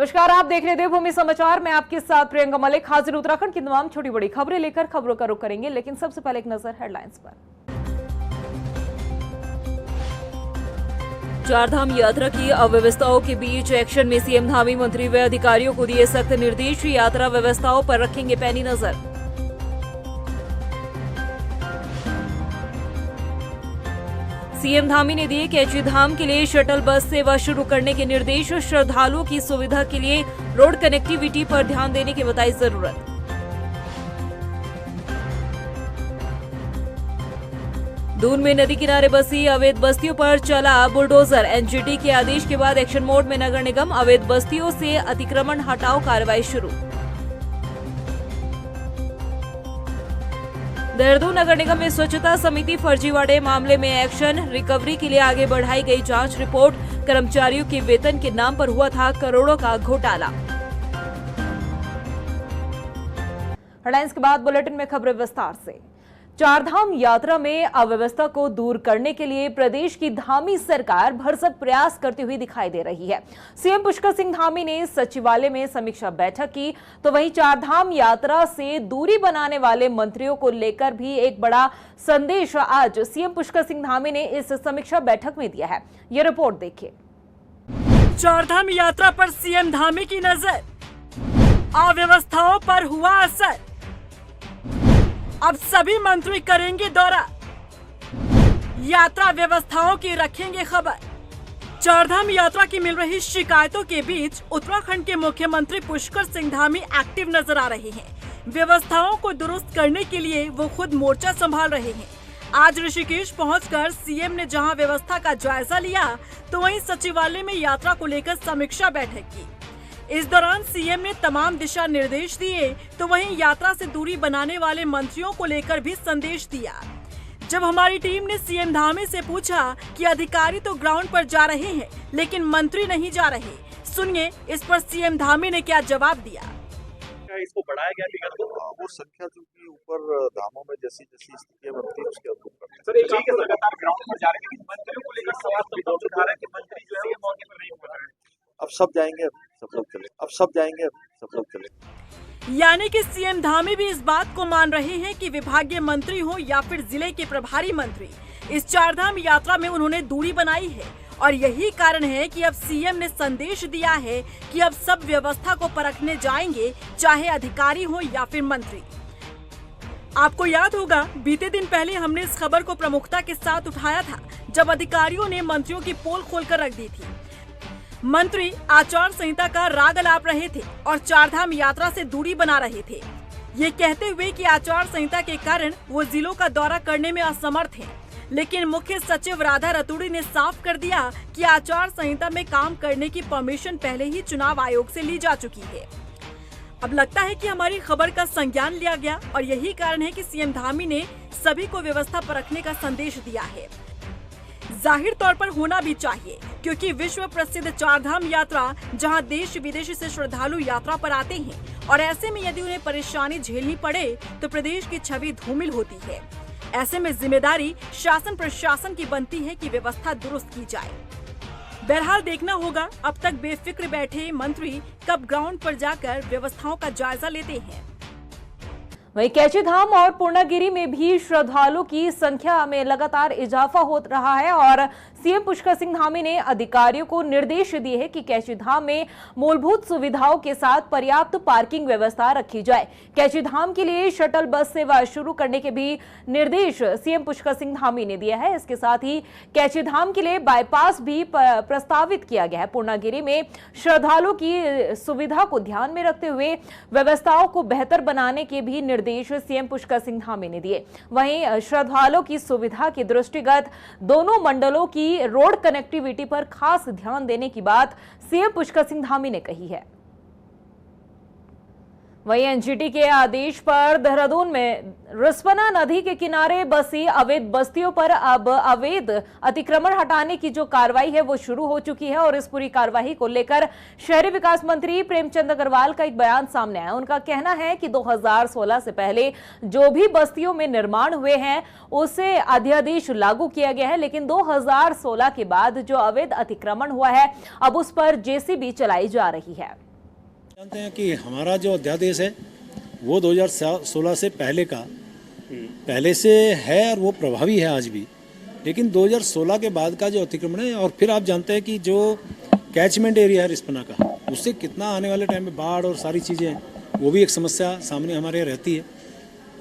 नमस्कार, आप देख रहे हैं देवभूमि समाचार। मैं आपके साथ प्रियंका मलिक हाजिर उत्तराखंड की तमाम छोटी बड़ी खबरें लेकर खबरों का रुख करेंगे, लेकिन सबसे पहले एक नजर हेडलाइंस पर। चारधाम यात्रा की अव्यवस्थाओं के बीच एक्शन में सीएम धामी मंत्री व अधिकारियों को दिए सख्त निर्देश। यात्रा व्यवस्थाओं पर रखेंगे पैनी नजर। सीएम धामी ने दिए कैची धाम के लिए शटल बस सेवा शुरू करने के निर्देश। श्रद्धालुओं की सुविधा के लिए रोड कनेक्टिविटी पर ध्यान देने की बताई जरूरत। दून में नदी किनारे बसी अवैध बस्तियों पर चला बुलडोजर। एनजीटी के आदेश के बाद एक्शन मोड में नगर निगम। अवैध बस्तियों से अतिक्रमण हटाओ कार्रवाई शुरू। देहरादून नगर निगम में स्वच्छता समिति फर्जीवाड़े मामले में एक्शन। रिकवरी के लिए आगे बढ़ाई गई जांच रिपोर्ट। कर्मचारियों के वेतन के नाम पर हुआ था करोड़ों का घोटाला। हेडलाइंस के बाद बुलेटिन में खबरें विस्तार से। चारधाम यात्रा में अव्यवस्था को दूर करने के लिए प्रदेश की धामी सरकार भरसक प्रयास करती हुई दिखाई दे रही है। सीएम पुष्कर सिंह धामी ने सचिवालय में समीक्षा बैठक की, तो वहीं चारधाम यात्रा से दूरी बनाने वाले मंत्रियों को लेकर भी एक बड़ा संदेश आज सीएम पुष्कर सिंह धामी ने इस समीक्षा बैठक में दिया है। ये रिपोर्ट देखिए। चारधाम यात्रा पर सीएम धामी की नजर। अव्यवस्थाओं पर हुआ असर। अब सभी मंत्री करेंगे दौरा। यात्रा व्यवस्थाओं की रखेंगे खबर। चारधाम यात्रा की मिल रही शिकायतों के बीच उत्तराखंड के मुख्यमंत्री पुष्कर सिंह धामी एक्टिव नजर आ रहे हैं। व्यवस्थाओं को दुरुस्त करने के लिए वो खुद मोर्चा संभाल रहे हैं। आज ऋषिकेश पहुंचकर सीएम ने जहां व्यवस्था का जायजा लिया, तो वहीं सचिवालय में यात्रा को लेकर समीक्षा बैठक की। इस दौरान सीएम ने तमाम दिशा निर्देश दिए, तो वहीं यात्रा से दूरी बनाने वाले मंत्रियों को लेकर भी संदेश दिया। जब हमारी टीम ने सीएम धामी से पूछा कि अधिकारी तो ग्राउंड पर जा रहे हैं, लेकिन मंत्री नहीं जा रहे, सुनिए इस पर सीएम धामी ने क्या जवाब दिया। इसको बढ़ाया गया वो संख्या जो कि ऊपर धामों में जैसी जैसी स्थितियां बनती है उसके अनुरूप सर, एक लगातार ग्राउंड पर जा रहे हैं, लेकिन मंत्रियों को लेकर सवाल उठा रहे हैं कि मंत्री जो है वो मौके पर नहीं पहुंच रहे हैं। अब सब जाएंगे, सब लोग चले। अब सब जाएंगे, सब लोग चले। यानी कि सीएम धामी भी इस बात को मान रहे हैं कि विभागीय मंत्री हो या फिर जिले के प्रभारी मंत्री, इस चारधाम यात्रा में उन्होंने दूरी बनाई है। और यही कारण है कि अब सीएम ने संदेश दिया है कि अब सब व्यवस्था को परखने जाएंगे, चाहे अधिकारी हो या फिर मंत्री। आपको याद होगा, बीते दिन पहले हमने इस खबर को प्रमुखता के साथ उठाया था, जब अधिकारियों ने मंत्रियों की पोल खोलकर रख दी थी। मंत्री आचार संहिता का राग अलाप रहे थे और चारधाम यात्रा से दूरी बना रहे थे, ये कहते हुए कि आचार संहिता के कारण वो जिलों का दौरा करने में असमर्थ हैं। लेकिन मुख्य सचिव राधा रतूड़ी ने साफ कर दिया कि आचार संहिता में काम करने की परमिशन पहले ही चुनाव आयोग से ली जा चुकी है। अब लगता है कि हमारी खबर का संज्ञान लिया गया और यही कारण है कि सीएम धामी ने सभी को व्यवस्था परखने का संदेश दिया है। जाहिर तौर पर होना भी चाहिए, क्योंकि विश्व प्रसिद्ध चारधाम यात्रा जहां देश विदेश से श्रद्धालु यात्रा पर आते हैं, और ऐसे में यदि उन्हें परेशानी झेलनी पड़े तो प्रदेश की छवि धूमिल होती है। ऐसे में जिम्मेदारी शासन प्रशासन की बनती है कि व्यवस्था दुरुस्त की जाए। बहरहाल देखना होगा अब तक बेफिक्र बैठे मंत्री कब ग्राउंड पर जाकर व्यवस्थाओं का जायजा लेते हैं। वहीं कैची धाम और पूर्णागिरी में भी श्रद्धालुओं की संख्या में लगातार इजाफा हो रहा है और सीएम पुष्कर सिंह धामी ने अधिकारियों को निर्देश दिए हैं कि कैची धाम में मूलभूत सुविधाओं के साथ पर्याप्त पार्किंग व्यवस्था रखी जाए। कैची धाम के लिए शटल बस सेवा शुरू करने के भी निर्देश सीएम पुष्कर सिंह धामी ने दिया है। इसके साथ ही कैची धाम के लिए बाईपास भी प्रस्तावित किया गया है। पूर्णागिरी में श्रद्धालुओं की सुविधा को ध्यान में रखते हुए व्यवस्थाओं को बेहतर बनाने के भी निर्देश सीएम पुष्कर सिंह धामी ने दिए। वहीं श्रद्धालुओं की सुविधा के दृष्टिगत दोनों मंडलों की रोड कनेक्टिविटी पर खास ध्यान देने की बात सीएम पुष्कर सिंह धामी ने कही है। वहीं एनजीटी के आदेश पर देहरादून में रिस्पना नदी के किनारे बसी अवैध बस्तियों पर अब अवैध अतिक्रमण हटाने की जो कार्रवाई है वो शुरू हो चुकी है और इस पूरी कार्रवाई को लेकर शहरी विकास मंत्री प्रेमचंद अग्रवाल का एक बयान सामने आया। उनका कहना है कि 2016 से पहले जो भी बस्तियों में निर्माण हुए हैं उसे अध्यादेश लागू किया गया है, लेकिन 2016 के बाद जो अवैध अतिक्रमण हुआ है अब उस पर जेसीबी चलाई जा रही है। जानते हैं कि हमारा जो अध्यादेश है वो 2016 से पहले से है और वो प्रभावी है आज भी, लेकिन 2016 के बाद का जो अतिक्रमण है, और फिर आप जानते हैं कि जो कैचमेंट एरिया है रिस्पना का, उससे कितना आने वाले टाइम में बाढ़ और सारी चीज़ें हैं, वो भी एक समस्या सामने हमारे रहती है।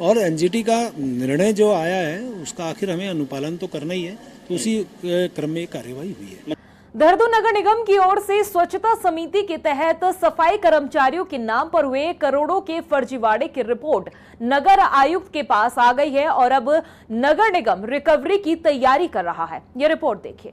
और एनजीटी का निर्णय जो आया है उसका आखिर हमें अनुपालन तो करना ही है, तो उसी क्रम में कार्यवाही हुई है। देहरादून नगर निगम की ओर से स्वच्छता समिति के तहत सफाई कर्मचारियों के नाम पर हुए करोड़ों के फर्जीवाड़े की रिपोर्ट नगर आयुक्त के पास आ गई है और अब नगर निगम रिकवरी की तैयारी कर रहा है। यह रिपोर्ट देखिए।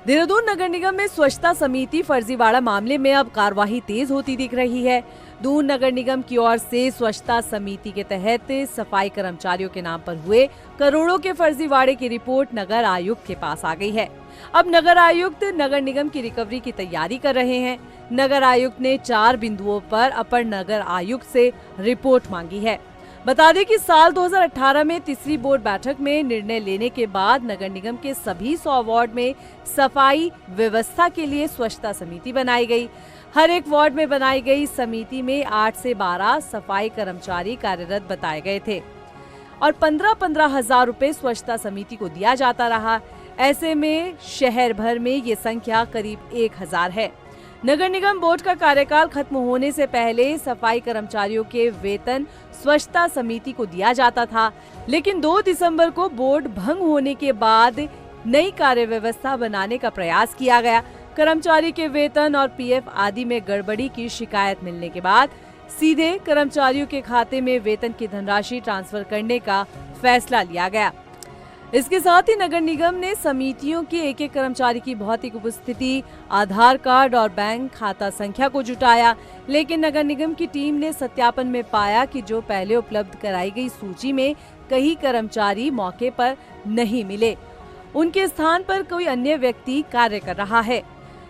देहरादून नगर निगम में स्वच्छता समिति फर्जीवाड़ा मामले में अब कार्रवाई तेज होती दिख रही है। दून नगर निगम की ओर से स्वच्छता समिति के तहत सफाई कर्मचारियों के नाम पर हुए करोड़ों के फर्जीवाड़े की रिपोर्ट नगर आयुक्त के पास आ गई है। अब नगर आयुक्त नगर निगम की रिकवरी की तैयारी कर रहे हैं। नगर आयुक्त ने 4 बिंदुओं पर अपर नगर आयुक्त से रिपोर्ट मांगी है। बता दें कि साल 2018 में तीसरी बोर्ड बैठक में निर्णय लेने के बाद नगर निगम के सभी 100 वार्ड में सफाई व्यवस्था के लिए स्वच्छता समिति बनाई गई। हर एक वार्ड में बनाई गई समिति में 8 से 12 सफाई कर्मचारी कार्यरत बताए गए थे और 15-15 हजार रुपए स्वच्छता समिति को दिया जाता रहा। ऐसे में शहर भर में ये संख्या करीब 1000 है। नगर निगम बोर्ड का कार्यकाल खत्म होने से पहले सफाई कर्मचारियों के वेतन स्वच्छता समिति को दिया जाता था, लेकिन 2 दिसंबर को बोर्ड भंग होने के बाद नई कार्य व्यवस्था बनाने का प्रयास किया गया। कर्मचारी के वेतन और पीएफ आदि में गड़बड़ी की शिकायत मिलने के बाद सीधे कर्मचारियों के खाते में वेतन की धनराशि ट्रांसफर करने का फैसला लिया गया। इसके साथ ही नगर निगम ने समितियों के एक कर्मचारी की भौतिक उपस्थिति, आधार कार्ड और बैंक खाता संख्या को जुटाया, लेकिन नगर निगम की टीम ने सत्यापन में पाया कि जो पहले उपलब्ध कराई गई सूची में कई कर्मचारी मौके पर नहीं मिले। उनके स्थान पर कोई अन्य व्यक्ति कार्य कर रहा है,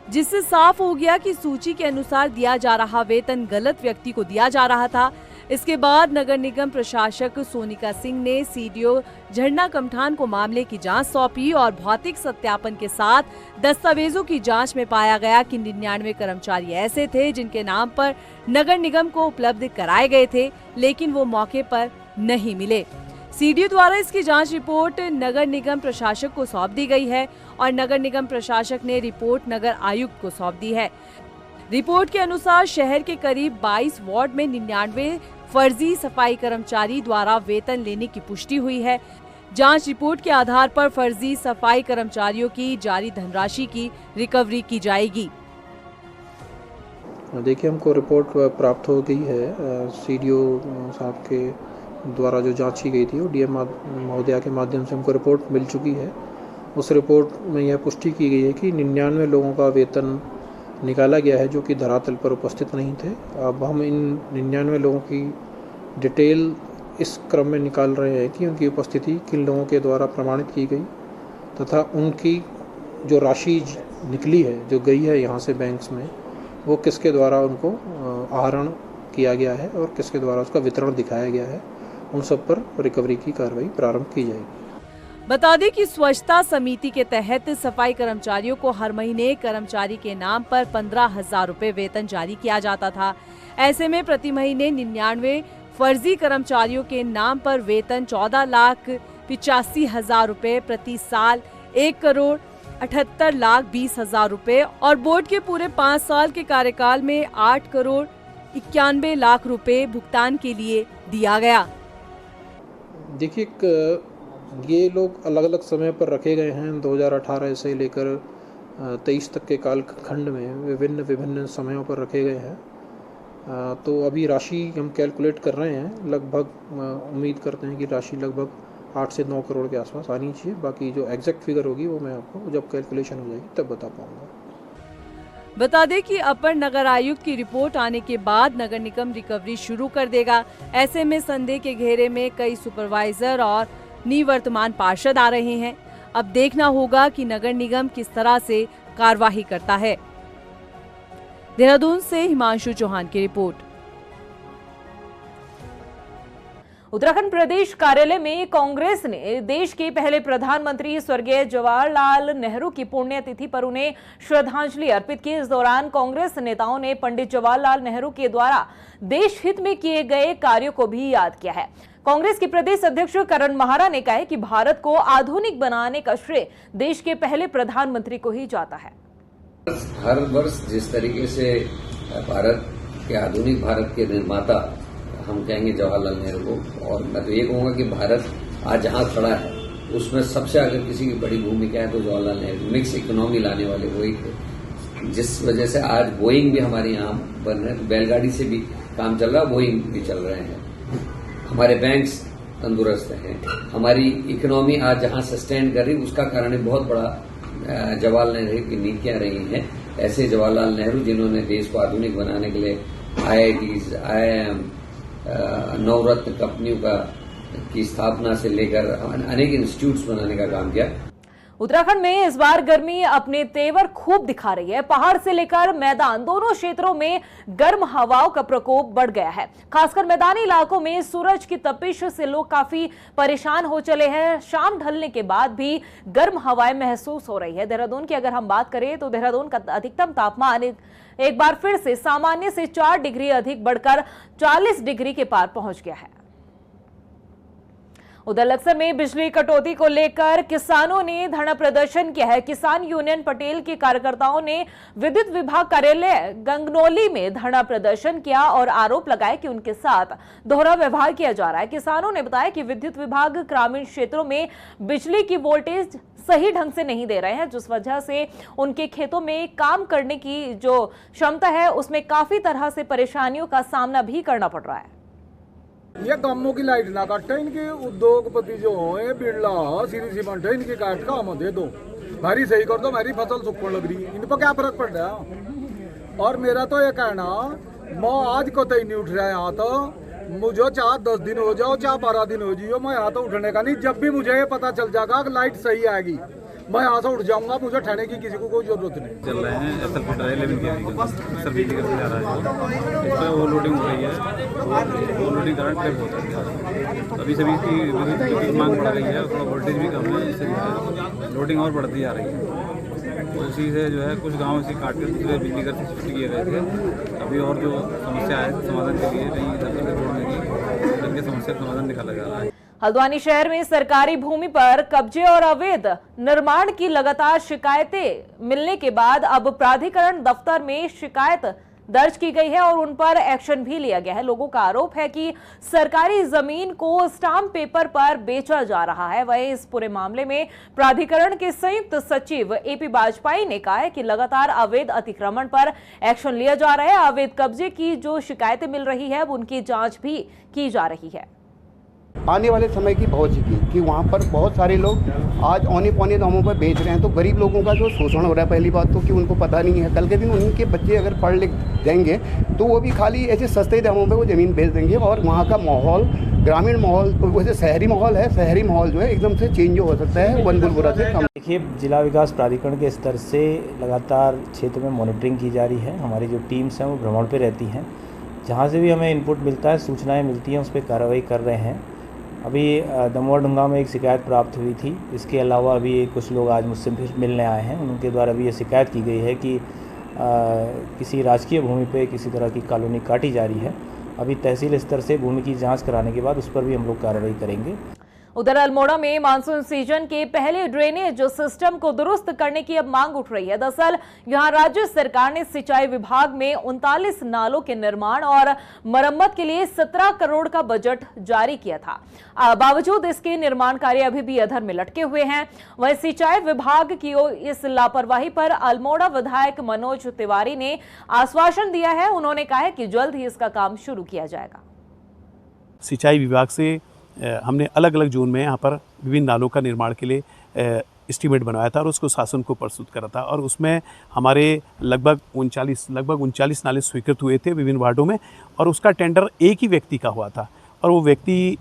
जिससे साफ हो गया कि सूची के अनुसार दिया जा रहा वेतन गलत व्यक्ति को दिया जा रहा था। इसके बाद नगर निगम प्रशासक सोनिका सिंह ने सीडीओ झरना कमठान को मामले की जांच सौंपी और भौतिक सत्यापन के साथ दस्तावेजों की जांच में पाया गया कि 99 कर्मचारी ऐसे थे जिनके नाम पर नगर निगम को उपलब्ध कराए गए थे, लेकिन वो मौके पर नहीं मिले। सीडीओ द्वारा इसकी जांच रिपोर्ट नगर निगम प्रशासक को सौंप दी गई है और नगर निगम प्रशासक ने रिपोर्ट नगर आयुक्त को सौंप दी है। रिपोर्ट के अनुसार शहर के करीब 22 वार्ड में 99 फर्जी सफाई कर्मचारी द्वारा वेतन लेने की पुष्टि हुई है। जांच रिपोर्ट के आधार पर फर्जी सफाई कर्मचारियों की जारी धनराशि की रिकवरी की जाएगी। देखिए, हमको रिपोर्ट प्राप्त हो गई है। सीडीओ साहब के द्वारा जो जांच की गई थी वो डीएम महोदया के माध्यम से हमको रिपोर्ट मिल चुकी है। उस रिपोर्ट में यह पुष्टि की गई है कि 99 लोगों का वेतन निकाला गया है जो कि धरातल पर उपस्थित नहीं थे। अब हम इन 99 लोगों की डिटेल इस क्रम में निकाल रहे हैं कि उनकी उपस्थिति किन लोगों के द्वारा प्रमाणित की गई तथा उनकी जो राशि निकली है, जो गई है यहाँ से बैंक्स में, वो किसके द्वारा उनको आहरण किया गया है और किसके द्वारा उसका वितरण दिखाया गया है। उन सब पर रिकवरी की कार्रवाई प्रारंभ की जाएगी। बता दें कि स्वच्छता समिति के तहत सफाई कर्मचारियों को हर महीने कर्मचारी के नाम पर 15,000 रुपए वेतन जारी किया जाता था। ऐसे में प्रति महीने 99 फर्जी कर्मचारियों के नाम पर वेतन 14,85,000 रुपए प्रति साल, 1,78,20,000 रुपए और बोर्ड के पूरे 5 साल के कार्यकाल में 8,91,00,000 रुपए भुगतान के लिए दिया गया। देखिए, ये लोग अलग अलग समय पर रखे गए हैं। 2018 से लेकर 23 तक के कालखंड में विभिन्न समयों पर रखे गए हैं। तो अभी राशि हम कैलकुलेट कर रहे हैं। लगभग उम्मीद करते हैं कि राशि लगभग 8 से 9 करोड़ के आसपास आनी चाहिए। बाकी जो एग्जैक्ट फिगर होगी वो मैं आपको जब कैलकुलेशन हो जाएगी तब बता पाऊंगा। बता दें कि अपर नगर आयुक्त की रिपोर्ट आने के बाद नगर निगम रिकवरी शुरू कर देगा। ऐसे में संदेह के घेरे में कई सुपरवाइजर और निवर्तमान पार्षद आ रहे हैं। अब देखना होगा कि नगर निगम किस तरह से कार्यवाही करता है। देहरादून से हिमांशु चौहान की रिपोर्ट। उत्तराखंड प्रदेश कार्यालय में कांग्रेस ने देश के पहले प्रधानमंत्री स्वर्गीय जवाहरलाल नेहरू की पुण्यतिथि पर उन्हें श्रद्धांजलि अर्पित की। इस दौरान कांग्रेस नेताओं ने पंडित जवाहरलाल नेहरू के द्वारा देश हित में किए गए कार्यों को भी याद किया है। कांग्रेस के प्रदेश अध्यक्ष करण महारा ने कहा है कि भारत को आधुनिक बनाने का श्रेय देश के पहले प्रधानमंत्री को ही जाता है। हर वर्ष जिस तरीके से भारत के आधुनिक भारत के निर्माता हम कहेंगे जवाहरलाल नेहरू को, और मैं तो ये कहूंगा कि भारत आज जहां खड़ा है उसमें सबसे अगर किसी की बड़ी भूमिका है तो जवाहरलाल नेहरू। मिक्स इकोनॉमी लाने वाले वही थे, जिस वजह से आज बोइंग भी हमारे यहाँ बन रहे हैं, बैलगाड़ी से भी काम चल रहा है, बोइंग भी चल रहे हैं, हमारे बैंक्स तंदुरुस्त हैं, हमारी इकोनॉमी आज जहां सस्टेन कर रही है उसका कारण बहुत बड़ा जवाहरलाल नेहरू की नीतियां रही हैं। ऐसे जवाहरलाल नेहरू जिन्होंने देश को आधुनिक बनाने के लिए IITs, IIM, नवरत्न कंपनियों की स्थापना से लेकर अनेक इंस्टीट्यूट्स बनाने का काम किया। उत्तराखंड में इस बार गर्मी अपने तेवर खूब दिखा रही है। पहाड़ से लेकर मैदान दोनों क्षेत्रों में गर्म हवाओं का प्रकोप बढ़ गया है। खासकर मैदानी इलाकों में सूरज की तपिश से लोग काफी परेशान हो चले हैं। शाम ढलने के बाद भी गर्म हवाएं महसूस हो रही है। देहरादून की अगर हम बात करें तो देहरादून का अधिकतम तापमान एक बार फिर से सामान्य से 4 डिग्री अधिक बढ़कर 40 डिग्री के पार पहुंच गया है। उधर लक्सर में बिजली कटौती को लेकर किसानों ने धरना प्रदर्शन किया है। किसान यूनियन पटेल के कार्यकर्ताओं ने विद्युत विभाग कार्यालय गंगनौली में धरना प्रदर्शन किया और आरोप लगाए कि उनके साथ दोहरा व्यवहार किया जा रहा है। किसानों ने बताया कि विद्युत विभाग ग्रामीण क्षेत्रों में बिजली की वोल्टेज सही ढंग से नहीं दे रहे हैं, जिस वजह से उनके खेतों में काम करने की जो क्षमता है उसमें काफी तरह से परेशानियों का सामना भी करना पड़ रहा है। ये गांवों की लाइट ना काटे, इनके उद्योगपति जो है बिरला सीरी सीमेंट है, इनकी काट का हम दे दो, भारी सही कर दो, मेरी फसल सूखने लग रही है, इन पर क्या फर्क पड़ रहा है। और मेरा तो ये कहना, मैं आज को तो नहीं उठ रहा है यहाँ, तो मुझे चाहे 10 दिन हो जाओ चाहे 12 दिन हो जाओ, मैं यहाँ तो उठने का नहीं। जब भी मुझे ये पता चल जाएगा कि लाइट सही आएगी मैं यहाँ से उठ जाऊंगा, मुझे ठहरने की किसी को कोई जरूरत नहीं। चल रहे हैं एसएल फिटर 11 के बिजली करके जा रहा है, इस पर ओवरलोडिंग हो रही है, ओवरलोडिंग कारण ट्रिप हो रही है। अभी सभी की मांग बढ़ रही है, थोड़ा वोल्टेज भी कम है, इससे लोडिंग और बढ़ती जा रही है। तो उसी से जो है कुछ गाँव से काट कर दूसरे बिजली घर से शिफ्ट किए गए थे। अभी और जो समस्या है समाधान के लिए नई दफ्तर जोड़ने की, इनके समस्या का समाधान निकाला जा रहा है। हल्द्वानी शहर में सरकारी भूमि पर कब्जे और अवैध निर्माण की लगातार शिकायतें मिलने के बाद अब प्राधिकरण दफ्तर में शिकायत दर्ज की गई है और उन पर एक्शन भी लिया गया है। लोगों का आरोप है कि सरकारी जमीन को स्टाम्प पेपर पर बेचा जा रहा है। वहीं इस पूरे मामले में प्राधिकरण के संयुक्त सचिव AP बाजपाई ने कहा है कि लगातार अवैध अतिक्रमण पर एक्शन लिया जा रहा है। अवैध कब्जे की जो शिकायतें मिल रही है उनकी जांच भी की जा रही है। आने वाले समय की बहुत की कि वहाँ पर बहुत सारे लोग आज औने पौने दामों पर बेच रहे हैं, तो गरीब लोगों का जो शोषण हो रहा है, पहली बात तो कि उनको पता नहीं है। कल के दिन उनके बच्चे अगर पढ़ लिख जाएंगे तो वो भी खाली ऐसे सस्ते दामों पे वो ज़मीन बेच देंगे और वहाँ का माहौल, ग्रामीण माहौल, वैसे शहरी माहौल है, शहरी माहौल जो है एकदम से चेंज हो सकता है वन बुलबुला से कम। देखिए, जिला विकास प्राधिकरण के स्तर से लगातार क्षेत्र में मॉनिटरिंग की जा रही है। हमारी जो टीम्स हैं वो भ्रमण पर रहती हैं, जहाँ से भी हमें इनपुट मिलता है, सूचनाएँ मिलती हैं, उस पर कार्रवाई कर रहे हैं। अभी दमोह डुंगा में एक शिकायत प्राप्त हुई थी। इसके अलावा अभी कुछ लोग आज मुझसे फिर मिलने आए हैं, उनके द्वारा भी ये शिकायत की गई है कि किसी राजकीय भूमि पे किसी तरह की कॉलोनी काटी जा रही है। अभी तहसील स्तर से भूमि की जांच कराने के बाद उस पर भी हम लोग कार्रवाई करेंगे। उधर अल्मोड़ा में मानसून सीजन के पहले ड्रेनेज सिस्टम को दुरुस्त करने की अब मांग उठ रही है। दरअसल यहां राज्य सरकार ने सिंचाई विभाग में 39 नालों के निर्माण और मरम्मत के लिए 17 करोड़ का बजट जारी किया था। बावजूद इसके निर्माण कार्य अभी भी अधर में लटके हुए हैं। वहीं सिंचाई विभाग की इस लापरवाही पर अल्मोड़ा विधायक मनोज तिवारी ने आश्वासन दिया है। उन्होंने कहा है कि जल्द ही इसका काम शुरू किया जाएगा। सिंचाई विभाग से हमने अलग अलग जोन में यहाँ पर विभिन्न नालों का निर्माण के लिए एस्टीमेट बनवाया था और उसको शासन को प्रस्तुत करा था और उसमें हमारे लगभग 39 नाले स्वीकृत हुए थे विभिन्न वार्डों में और उसका टेंडर एक ही व्यक्ति का हुआ था और वो व्यक्ति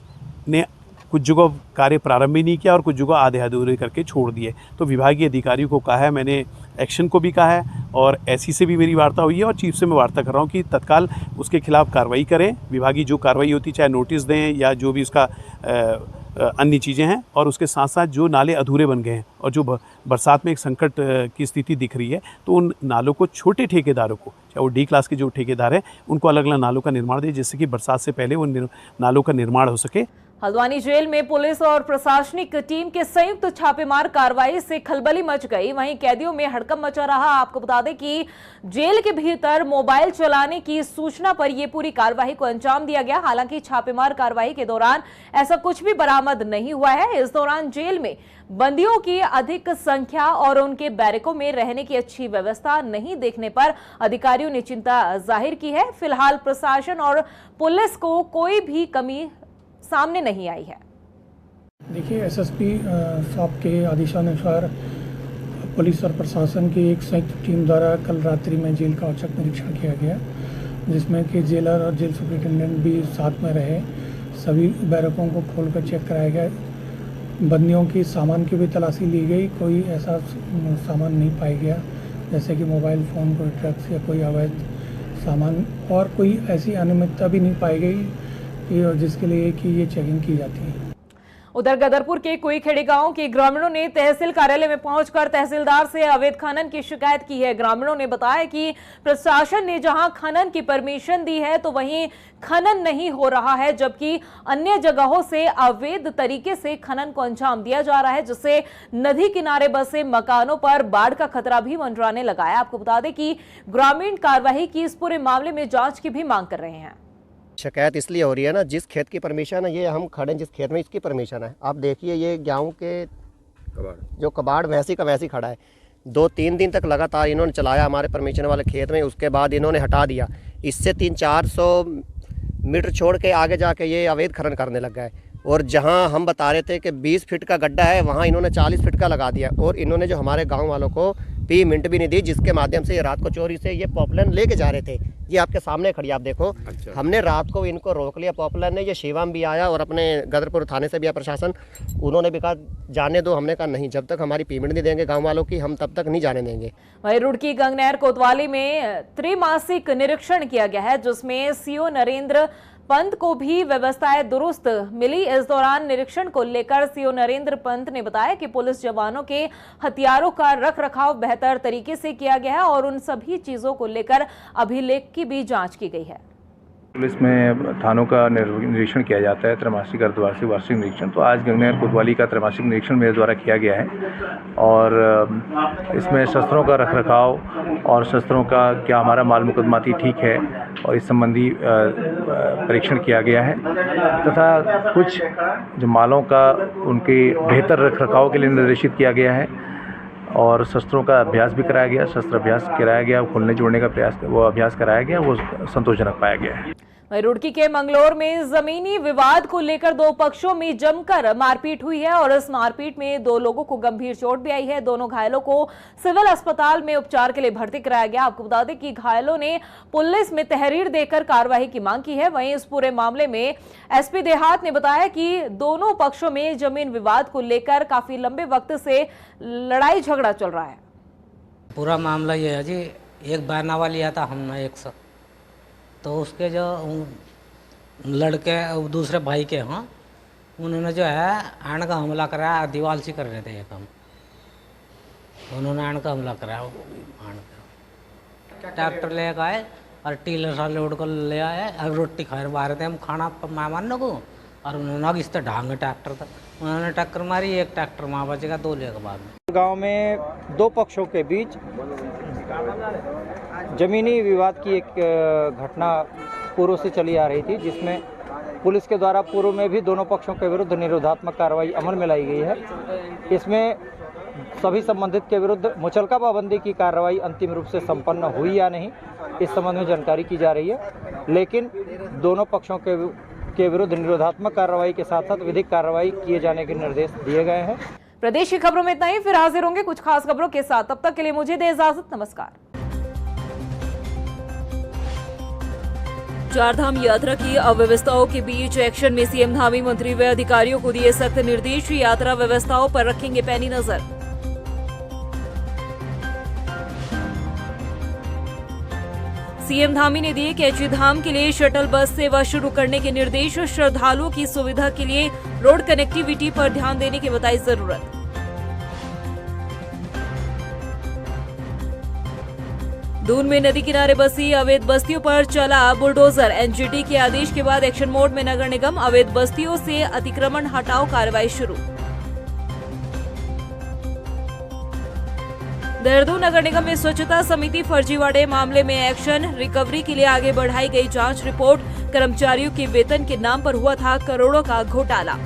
ने कुछ जगह कार्य प्रारंभ ही नहीं किया और कुछ जगह आधे अधूरे करके छोड़ दिए। तो विभागीय अधिकारियों को कहा है, मैंने एक्शन को भी कहा है और एससी से भी मेरी वार्ता हुई है और चीफ से मैं वार्ता कर रहा हूँ कि तत्काल उसके खिलाफ कार्रवाई करें, विभागीय जो कार्रवाई होती चाहे नोटिस दें या जो भी उसका अन्य चीज़ें हैं, और उसके साथ साथ जो नाले अधूरे बन गए हैं और जो बरसात में एक संकट की स्थिति दिख रही है, तो उन नालों को छोटे ठेकेदारों को, चाहे वो डी क्लास के जो ठेकेदार हैं, उनको अलग अलग नालों का निर्माण दें जिससे कि बरसात से पहले वो नालों का निर्माण हो सके। हल्द्वानी जेल में पुलिस और प्रशासनिक टीम के संयुक्त छापेमार कार्रवाई से खलबली मच गई। वहीं कैदियों में हड़कंप मचा रहा। आपको बता दें कि जेल के भीतर मोबाइल चलाने की सूचना पर यह पूरी कार्रवाई को अंजाम दिया गया। हालांकि छापेमार कार्रवाई के दौरान ऐसा कुछ भी बरामद नहीं हुआ है। इस दौरान जेल में बंदियों की अधिक संख्या और उनके बैरकों में रहने की अच्छी व्यवस्था नहीं देखने पर अधिकारियों ने चिंता जाहिर की है। फिलहाल प्रशासन और पुलिस को कोई भी कमी सामने नहीं आई है। देखिए, एसएसपी साहब के आदेशानुसार पुलिस और प्रशासन की एक संयुक्त टीम द्वारा कल रात्रि में जेल का औचक निरीक्षण किया गया, जिसमें कि जेलर और जेल सुपरिटेंडेंट भी साथ में रहे। सभी बैरकों को खोलकर चेक कराया गया। बंदियों की सामान की भी तलाशी ली गई। कोई ऐसा सामान नहीं पाया गया जैसे कि मोबाइल फ़ोन, कोई ड्रग्स या कोई अवैध सामान, और कोई ऐसी अनियमितता भी नहीं पाई गई जिसके लिए कि ये चेकिंग की जाती है। उधर गदरपुर के कुईखेड़ी गांव के ग्रामीणों ने तहसील कार्यालय में पहुंचकर तहसीलदार से अवैध खनन की शिकायत की है। ग्रामीणों ने बताया कि प्रशासन ने जहां खनन की परमिशन दी है तो वहीं खनन नहीं हो रहा है, जबकि अन्य जगहों से अवैध तरीके से खनन को अंजाम दिया जा रहा है, जिससे नदी किनारे बसे मकानों पर बाढ़ का खतरा भी मंडराने लगा है। आपको बता दें कि ग्रामीण कार्रवाई की इस पूरे मामले में जांच की भी मांग कर रहे हैं। शिकायत इसलिए हो रही है ना, जिस खेत की परमिशन है, ये हम खड़े जिस खेत में इसकी परमिशन है, आप देखिए ये गेहूँ के जो कबाड़ वैसी का वैसी खड़ा है। 2-3 दिन तक लगातार इन्होंने चलाया हमारे परमिशन वाले खेत में, उसके बाद इन्होंने हटा दिया। इससे 300-400 मीटर छोड़ के आगे जाके ये अवैध खनन करने लग गए। और जहां हम बता रहे थे कि 20 फीट का गड्ढा है, वहां इन्होंने 40 फीट का लगा दिया। और इन्होंने जो हमारे गाँव वालों को पेमेंट भी नहीं दी, जिसके माध्यम से ये रात को चोरी से ये पॉपुलर लेके जा रहे थे। ये आपके सामने खड़ी, आप देखो। अच्छा। हमने रात को इनको रोक लिया पॉपुलर ने। ये शिवम भी आया और अपने गदरपुर थाने से भी आया प्रशासन, उन्होंने भी कहा जाने दो। हमने कहा नहीं, जब तक हमारी पेमेंट नहीं देंगे गाँव वालों की, हम तब तक नहीं जाने देंगे। वहीं रुड़की गंगनहर कोतवाली में त्रैमासिक निरीक्षण किया गया है, जिसमें सीओ नरेंद्र पंत को भी व्यवस्थाएं दुरुस्त मिली। इस दौरान निरीक्षण को लेकर सीओ नरेंद्र पंत ने बताया कि पुलिस जवानों के हथियारों का रखरखाव बेहतर तरीके से किया गया है और उन सभी चीजों को लेकर अभिलेख की भी जांच की गई है। पुलिस में थानों का निरीक्षण किया जाता है, त्रैमासिक अर्धवार्षिक वार्षिक निरीक्षण। तो आज गंगनहर कोतवाली का त्रैमासिक निरीक्षण मेरे द्वारा किया गया है और इसमें शस्त्रों का रखरखाव और शस्त्रों का क्या हमारा माल मुकदमाती ठीक है और इस संबंधी परीक्षण किया गया है, तथा कुछ जो मालों का उनके बेहतर रखरखाव के लिए निर्देशित किया गया है और शस्त्रों का अभ्यास भी कराया गया। शस्त्र अभ्यास कराया गया, खोलने जोड़ने का प्रयास वो अभ्यास कराया गया, वो संतोषजनक पाया गया है। रुड़की के मंगलौर में जमीनी विवाद को लेकर दो पक्षों में जमकर मारपीट हुई है और इस मारपीट में 2 लोगों को गंभीर चोट भी आई है। दोनों घायलों को सिविल अस्पताल में उपचार के लिए भर्ती कराया गया। आपको बता दें कि घायलों ने पुलिस में तहरीर देकर कार्रवाई की मांग की है। वहीं इस पूरे मामले में एसपी देहात ने बताया कि दोनों पक्षों में जमीन विवाद को लेकर काफी लंबे वक्त से लड़ाई झगड़ा चल रहा है। पूरा मामला ये है जी, एक बैनावा लिया था हमने 100, तो उसके जो लड़के दूसरे भाई के हाँ, उन्होंने जो है आण का हमला कराया। दीवार सी कर रहे थे एक हम, उन्होंने आण का हमला कराया। ट्रैक्टर ले आए और टीलर सा लोड को ले आए और रोटी खा रहे थे हम खाना मेहमान को, और उन्होंने इस तरह ढांगे ट्रैक्टर तक उन्होंने टक्कर मारी। एक ट्रैक्टर वहाँ बचेगा, 2 ले के बाद में। गाँव में 2 पक्षों के बीच जमीनी विवाद की एक घटना पूर्व से चली आ रही थी, जिसमें पुलिस के द्वारा पूर्व में भी दोनों पक्षों के विरुद्ध निरोधात्मक कार्रवाई अमल में लाई गई है। इसमें सभी संबंधित के विरुद्ध मुचलका पाबंदी की कार्रवाई अंतिम रूप से संपन्न हुई या नहीं, इस संबंध में जानकारी की जा रही है। लेकिन दोनों पक्षों के विरुद्ध निरोधात्मक कार्रवाई के साथ साथ विधिक कार्रवाई किए जाने के निर्देश दिए गए हैं। प्रदेश की खबरों में इतना ही, फिर हाजिर होंगे कुछ खास खबरों के साथ। तब तक के लिए मुझे दे इजाजत, नमस्कार। चारधाम यात्रा की अव्यवस्थाओं के बीच एक्शन में सीएम धामी मंत्री व अधिकारियों को दिए सख्त निर्देश। यात्रा व्यवस्थाओं पर रखेंगे पैनी नजर। सीएम धामी ने दिए कैची धाम के लिए शटल बस सेवा शुरू करने के निर्देश। श्रद्धालुओं की सुविधा के लिए रोड कनेक्टिविटी पर ध्यान देने की बताई जरूरत। दून में नदी किनारे बसी अवैध बस्तियों पर चला बुलडोजर। एनजीटी के आदेश के बाद एक्शन मोड में नगर निगम। अवैध बस्तियों से अतिक्रमण हटाओ कार्रवाई शुरू। देहरादून नगर निगम में स्वच्छता समिति फर्जीवाड़े मामले में एक्शन। रिकवरी के लिए आगे बढ़ाई गई जांच रिपोर्ट। कर्मचारियों के वेतन के नाम पर हुआ था करोड़ों का घोटाला।